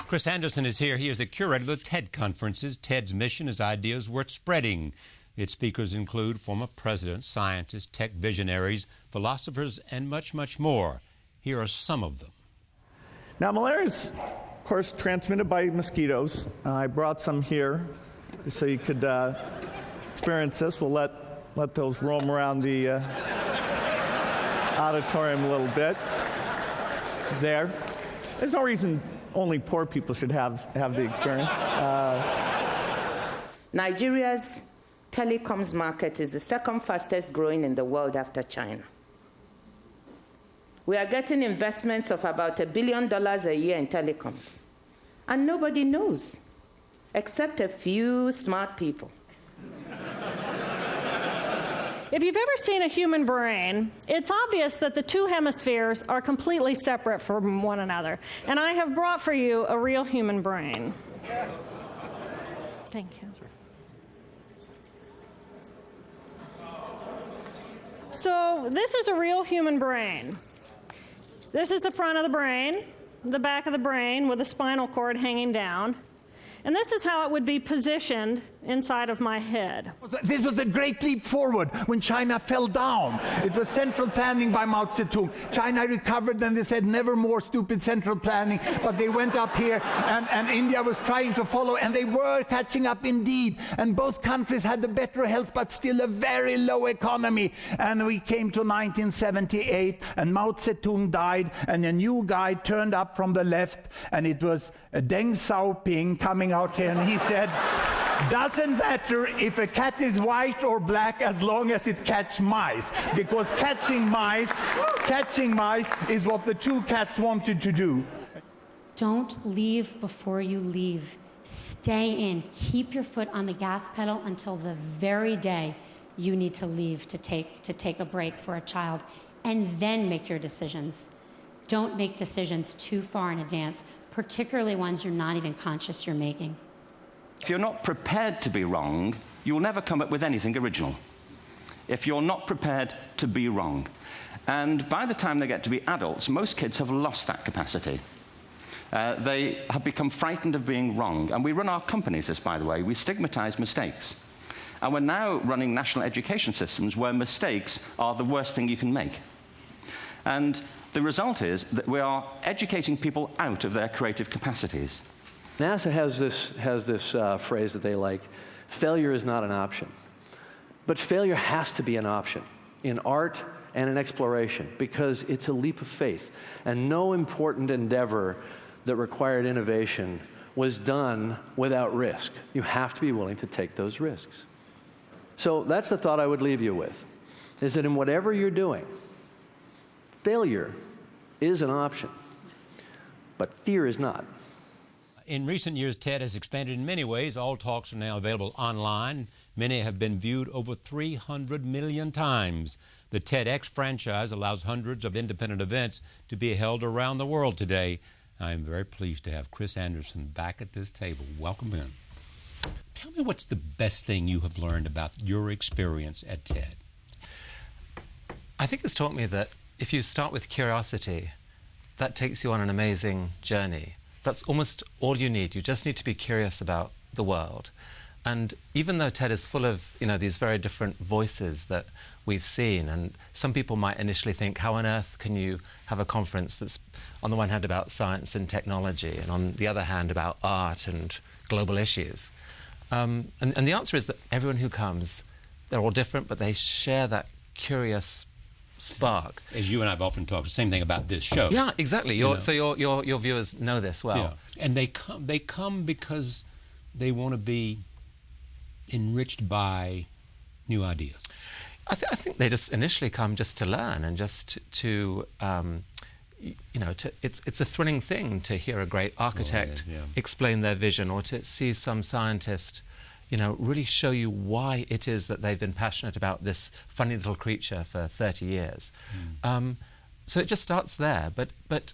Chris Anderson is here. He is the curator of the TED conferences. TED's mission is ideas worth spreading. Its speakers include former presidents, scientists, tech visionaries, philosophers, and much, much more. Here are some of them. Now, malaria is, of course, transmitted by mosquitoes. I brought some here so you could experience this. We'll let those roam around the auditorium a little bit. There. There's no reason only poor people should have the experience. Nigeria's telecoms market is the second fastest growing in the world after China. We are getting investments of about $1 billion a year in telecoms. And nobody knows, except a few smart people. If you've ever seen a human brain, it's obvious that the two hemispheres are completely separate from one another. And I have brought for you a real human brain. Yes. Thank you. So this is a real human brain. This is the front of the brain, the back of the brain with the spinal cord hanging down. And this is how it would be positioned inside of my head. This was a great leap forward when China fell down. It was central planning by Mao Zedong. China recovered and they said never more stupid central planning, but they went up here and India was trying to follow and they were catching up indeed. And both countries had the better health but still a very low economy. And we came to 1978 and Mao Zedong died and a new guy turned up from the left and it was Deng Xiaoping coming out here and he said, doesn't matter if a cat is white or black as long as it catches mice, because catching mice is what the two cats wanted to do. Don't leave before you leave. Stay in. Keep your foot on the gas pedal until the very day you need to leave to take a break for a child, and then make your decisions. Don't make decisions too far in advance, particularly ones you're not even conscious you're making. If you're not prepared to be wrong, you will never come up with anything original. If you're not prepared to be wrong. And by the time they get to be adults, most kids have lost that capacity. They have become frightened of being wrong. And we run our companies this, by the way. We stigmatize mistakes. And we're now running national education systems where mistakes are the worst thing you can make. And the result is that we are educating people out of their creative capacities. NASA has this phrase that they like, failure is not an option. But failure has to be an option in art and in exploration because it's a leap of faith. And no important endeavor that required innovation was done without risk. You have to be willing to take those risks. So that's the thought I would leave you with, is that in whatever you're doing, failure is an option, but fear is not. In recent years, TED has expanded in many ways. All talks are now available online. Many have been viewed over 300 million times. The TEDx franchise allows hundreds of independent events to be held around the world today. I am very pleased to have Chris Anderson back at this table. Welcome in. Tell me what's the best thing you have learned about your experience at TED? I think it's taught me that if you start with curiosity, that takes you on an amazing journey. That's almost all you need. You just need to be curious about the world. And even though TED is full of, these very different voices that we've seen, and some people might initially think, how on earth can you have a conference that's on the one hand about science and technology, and on the other hand about art and global issues? And the answer is that everyone who comes, they're all different, but they share that curious spark. As you and I have often talked, the same thing about this show. Yeah, exactly. So your viewers know this well. Yeah. And they come because they want to be enriched by new ideas. I think they just initially come just to learn and just to it's a thrilling thing to hear a great architect explain their vision, or to see some scientist really show you why it is that they've been passionate about this funny little creature for 30 years. So it just starts there, but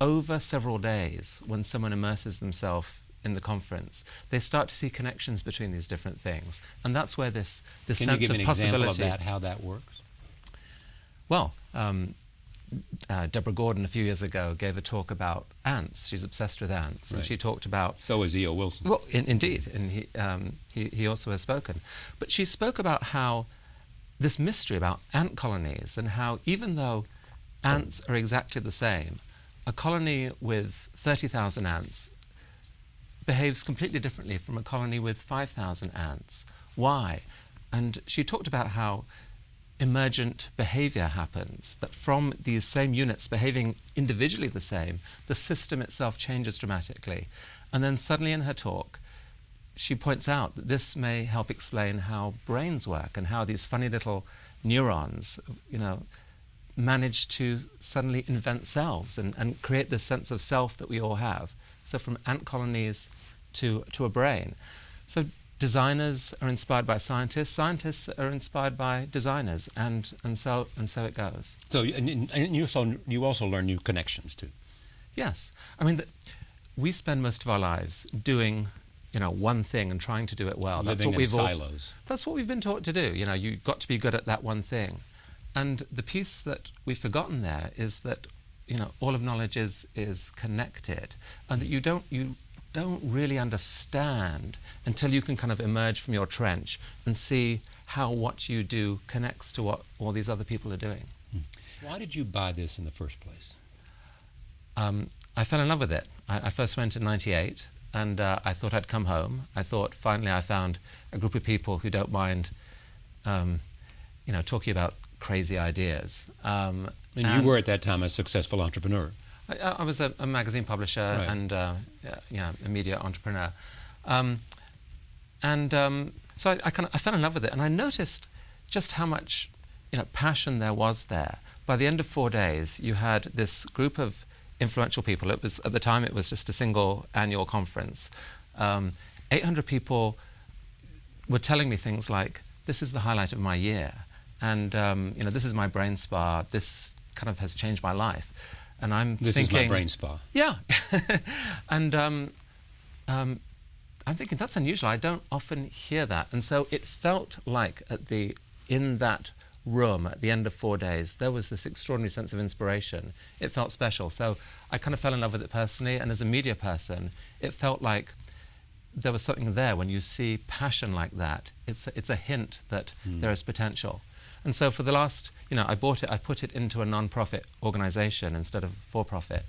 over several days, when someone immerses themselves in the conference, they start to see connections between these different things. And that's where this sense of possibility... Can you give an example of that, how that works? Well, Deborah Gordon a few years ago gave a talk about ants. She's obsessed with ants, and she talked about. So is E.O. Wilson. Well, indeed, and he also has spoken. But she spoke about how this mystery about ant colonies and how even though ants are exactly the same, a colony with 30,000 ants behaves completely differently from a colony with 5,000 ants. Why? And she talked about how emergent behavior happens, that from these same units behaving individually the same, the system itself changes dramatically. And then suddenly in her talk, she points out that this may help explain how brains work and how these funny little neurons, manage to suddenly invent selves and create this sense of self that we all have. So from ant colonies to a brain. So designers are inspired by scientists, scientists are inspired by designers, and so it goes. So you also learn new connections too. Yes, I mean we spend most of our lives doing one thing and trying to do it well. Living in silos. That's what we've been taught to do. You've got to be good at that one thing, and the piece that we've forgotten there is that all of knowledge is connected, and that you don't really understand until you can kind of emerge from your trench and see how what you do connects to what all these other people are doing. Why did you buy this in the first place? I fell in love with it. I first went in '98, and I thought I'd come home. I thought finally I found a group of people who don't mind, talking about crazy ideas. And you were at that time a successful entrepreneur. I was a magazine publisher and a media entrepreneur, so I fell in love with it, and I noticed just how much passion there was there. By the end of 4 days, you had this group of influential people. At the time it was just a single annual conference. 800 people were telling me things like, "This is the highlight of my year," and this is my brain spa. This kind of has changed my life. And I'm this thinking, is my brain spa. Yeah. And I'm thinking, that's unusual. I don't often hear that. And so it felt like in that room at the end of 4 days, there was this extraordinary sense of inspiration. It felt special. So I kind of fell in love with it personally. And as a media person, it felt like there was something there. When you see passion like that, it's a hint that there is potential. And so for the last, I bought it, I put it into a non-profit organization instead of for-profit.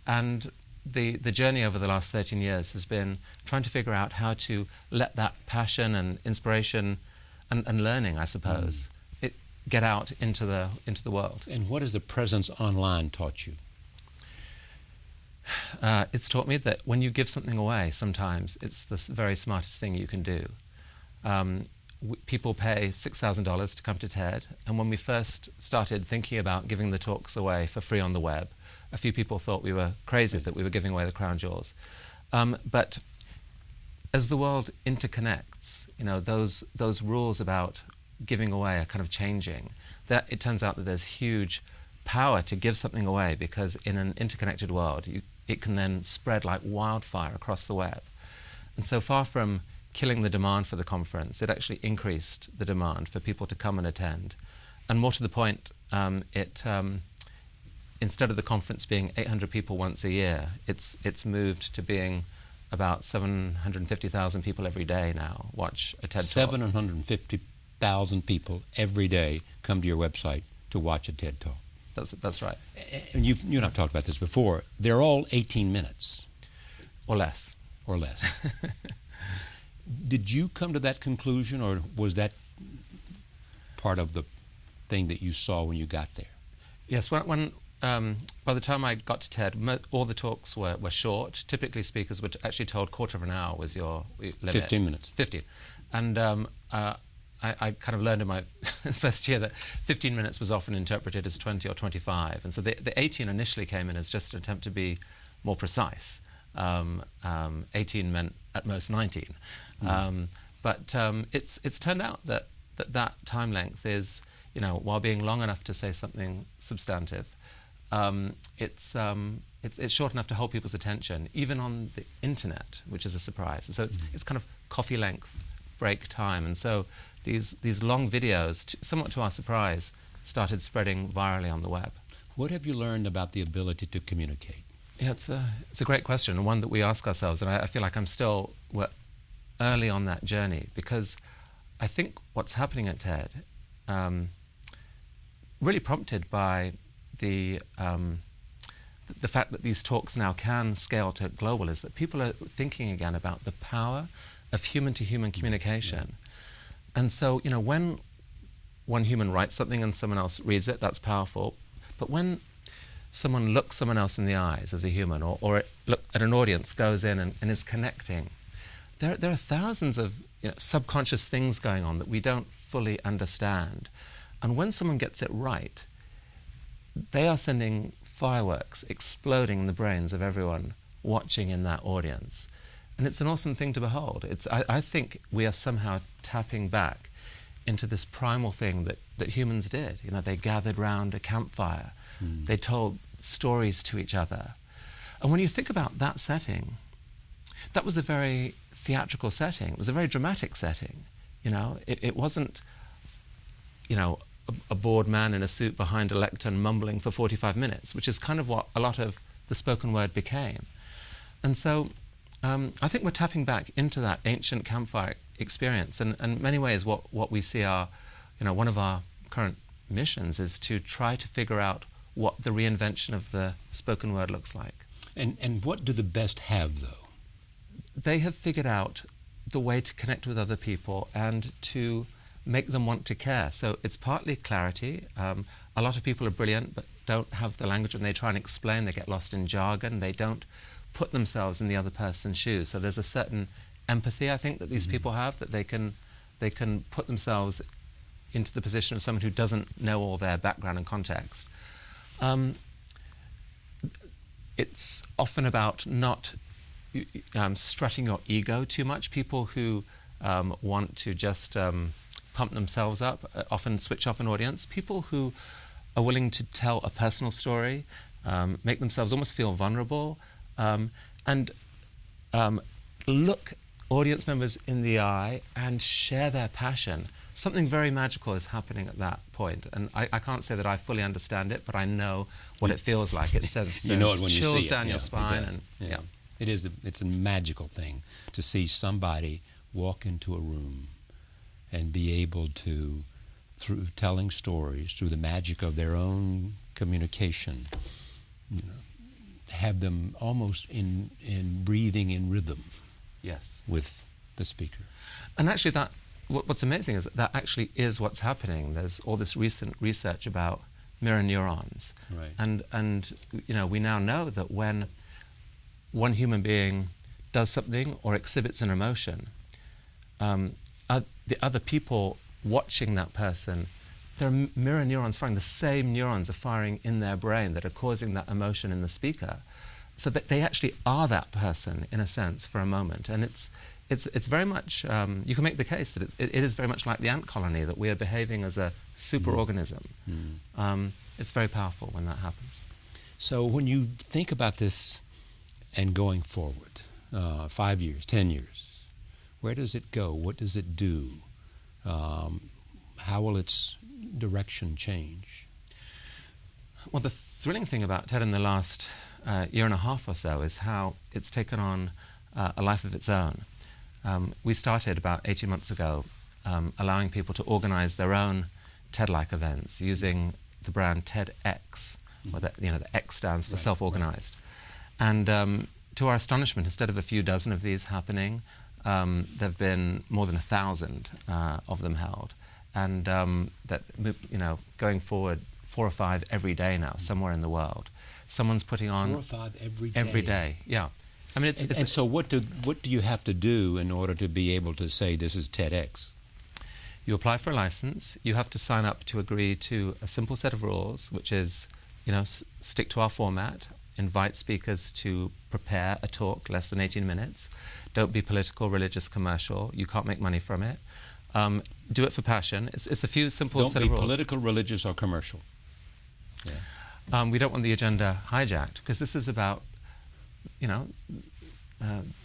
And the journey over the last 13 years has been trying to figure out how to let that passion and inspiration and learning, I suppose, get out into the world. And what has the presence online taught you? It's taught me that when you give something away, sometimes it's the very smartest thing you can do. People pay $6,000 to come to TED, and when we first started thinking about giving the talks away for free on the web, a few people thought we were crazy, that we were giving away the crown jewels. But as the world interconnects, those rules about giving away are kind of changing. That it turns out that there's huge power to give something away, because in an interconnected world, it can then spread like wildfire across the web. And so far from killing the demand for the conference, it actually increased the demand for people to come and attend. And more to the point, instead of the conference being 800 people once a year, it's moved to being about 750,000 people every day now watch a TED Talk. 750,000 people every day come to your website to watch a TED Talk. That's right. And you and I've talked about this before. They're all 18 minutes. Or less. Or less. Did you come to that conclusion, or was that part of the thing that you saw when you got there? Yes, when by the time I got to TED, all the talks were short. Typically, speakers were actually told quarter of an hour was your limit. 15 minutes. 15. And I kind of learned in my first year that 15 minutes was often interpreted as 20 or 25. And so the 18 initially came in as just an attempt to be more precise. 18 meant at most 19. But it's turned out that time length is, while being long enough to say something substantive, it's short enough to hold people's attention, even on the internet, which is a surprise. And so it's kind of coffee length break time. And so these long videos, somewhat to our surprise, started spreading virally on the web. What have you learned about the ability to communicate? Yeah, it's a great question, and one that we ask ourselves, and I feel like we're early on that journey, because I think what's happening at TED, really prompted by the fact that these talks now can scale to global, is that people are thinking again about the power of human-to-human communication. And so, you know, when one human writes something and someone else reads it, that's powerful. But when someone looks someone else in the eyes as a human, or look at an audience, goes in and is connecting, there are thousands of subconscious things going on that we don't fully understand. And when someone gets it right, they are sending fireworks exploding in the brains of everyone watching in that audience. And it's an awesome thing to behold. I think we are somehow tapping back into this primal thing that humans did. You know, they gathered round a campfire. They told stories to each other. And when you think about that setting, that was a very theatrical setting. It was a very dramatic setting. You know, it wasn't, you know, a bored man in a suit behind a lectern mumbling for 45 minutes, which is kind of what a lot of the spoken word became. And so I think we're tapping back into that ancient campfire experience. And in many ways, what we see are, you know, one of our current missions is to try to figure out what the reinvention of the spoken word looks like. And what do the best have, though? They have figured out the way to connect with other people and to make them want to care. So it's partly clarity. A lot of people are brilliant but don't have the language. When they try and explain, they get lost in jargon. They don't put themselves in the other person's shoes. So there's a certain empathy, I think, that these people have, that they can put themselves into the position of someone who doesn't know all their background and context. It's often about not strutting your ego too much. People who want to just pump themselves up often switch off an audience. People who are willing to tell a personal story, make themselves almost feel vulnerable, and look audience members in the eye and share their passion. Something very magical is happening at that point. And I can't say that I fully understand it, but I know what it feels like. It sends you know it when you chills see it. down your spine. It's a magical thing to see somebody walk into a room and be able to, through telling stories, through the magic of their own communication, you know, have them almost in breathing in rhythm. Yes. With the speaker. And actually what's amazing is that actually is what's happening. There's all this recent research about mirror neurons. Right. And you know, we now know that when one human being does something or exhibits an emotion, the other people watching that person, there are mirror neurons firing. The same neurons are firing in their brain that are causing that emotion in the speaker. So that they actually are that person, in a sense, for a moment. And it's very much, you can make the case that it is very much like the ant colony, that we are behaving as a superorganism. It's very powerful when that happens. So when you think about this and going forward, 5 years, 10 years, where does it go? What does it do? How will its direction change? Well, the thrilling thing about TED in the last year and a half or so is how it's taken on a life of its own. We started about 18 months ago allowing people to organize their own TED-like events using the brand TEDx, where the X stands for self-organized. And to our astonishment, instead of a few dozen of these happening, there have been more than 1,000 of them held. And going forward, 4 or 5 every day now, somewhere in the world. Someone's putting on 4 or 5 every day. Every day, yeah. I mean, and so what do you have to do in order to be able to say this is TEDx? You apply for a license. You have to sign up to agree to a simple set of rules, which is, stick to our format, invite speakers to prepare a talk less than 18 minutes. Don't be political, religious, commercial. You can't make money from it. Do it for passion. It's a few simple set of rules. Don't be political, religious, or commercial. Yeah. We don't want the agenda hijacked, because this is about,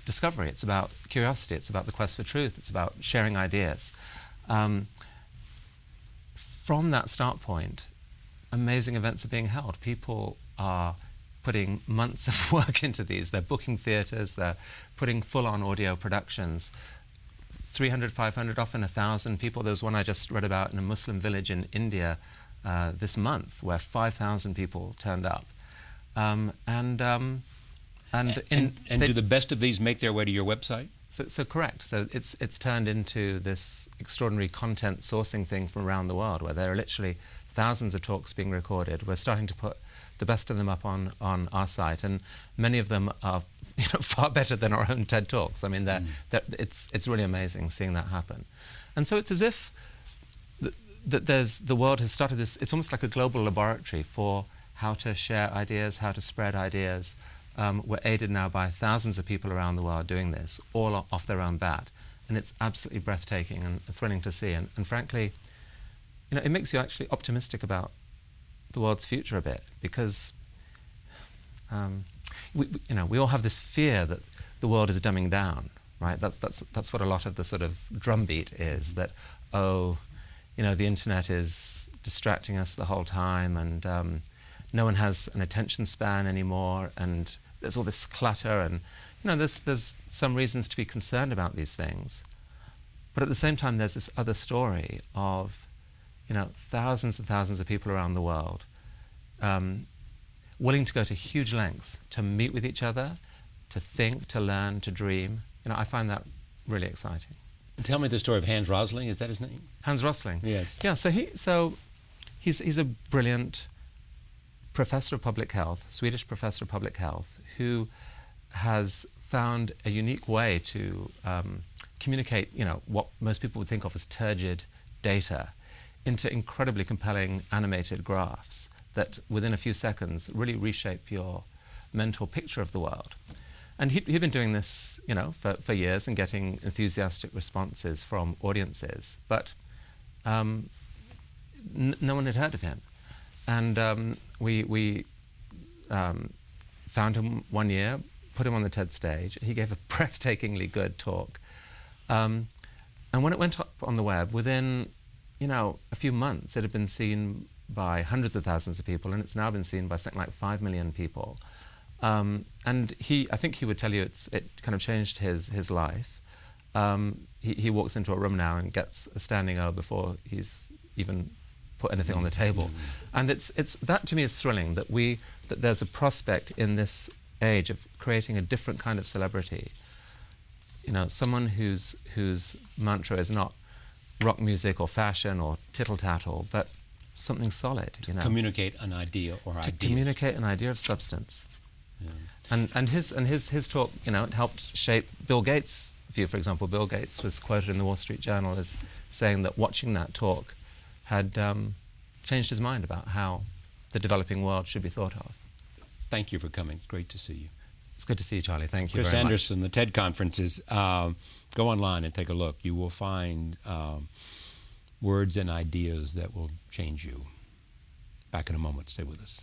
discovery. It's about curiosity. It's about the quest for truth. It's about sharing ideas. From that start point, amazing events are being held. People are putting months of work into these. They're booking theatres, they're putting full-on audio productions. 300, 500, often 1,000 people. There was one I just read about in a Muslim village in India this month where 5,000 people turned up. And do the best of these make their way to your website? So correct. So it's turned into this extraordinary content sourcing thing from around the world where there are literally thousands of talks being recorded. We're starting to put the best of them up on our site, and many of them are far better than our own TED Talks. I mean, it's really amazing seeing that happen. And so it's as if the world has started this, it's almost like a global laboratory for how to share ideas, how to spread ideas. We're aided now by thousands of people around the world doing this, all off their own bat. And it's absolutely breathtaking and thrilling to see. And frankly, it makes you actually optimistic about the world's future a bit, because we all have this fear that the world is dumbing down, right? That's what a lot of the sort of drumbeat is, that, the internet is distracting us the whole time, and no one has an attention span anymore, and there's all this clutter, and there's some reasons to be concerned about these things. But at the same time, there's this other story of thousands and thousands of people around the world willing to go to huge lengths to meet with each other, to think, to learn, to dream. I find that really exciting. Tell me the story of Hans Rosling. Is that his name? Hans Rosling. Yes. Yeah. So he's a brilliant professor of public health, Swedish professor of public health, who has found a unique way to communicate, what most people would think of as turgid data into incredibly compelling animated graphs that within a few seconds really reshape your mental picture of the world. And he'd been doing this, for years and getting enthusiastic responses from audiences, but no one had heard of him. And we found him one year, put him on the TED stage. He gave a breathtakingly good talk. And when it went up on the web, within a few months, it had been seen by hundreds of thousands of people, and it's now been seen by something like 5 million people. And I think he would tell you it kind of changed his life. He walks into a room now and gets a standing O before he's even put anything on the table. And it's that to me is thrilling, that there's a prospect in this age of creating a different kind of celebrity. Someone whose mantra is not rock music or fashion or tittle-tattle, but something solid. To communicate an idea or ideas. To communicate an idea of substance. Yeah. And his talk, it helped shape Bill Gates' view. For example, Bill Gates was quoted in the Wall Street Journal as saying that watching that talk had changed his mind about how the developing world should be thought of. Thank you for coming. It's great to see you. It's good to see you, Charlie. Thank you Chris very much. Chris Anderson, the TED Conferences. Go online and take a look. You will find words and ideas that will change you. Back in a moment. Stay with us.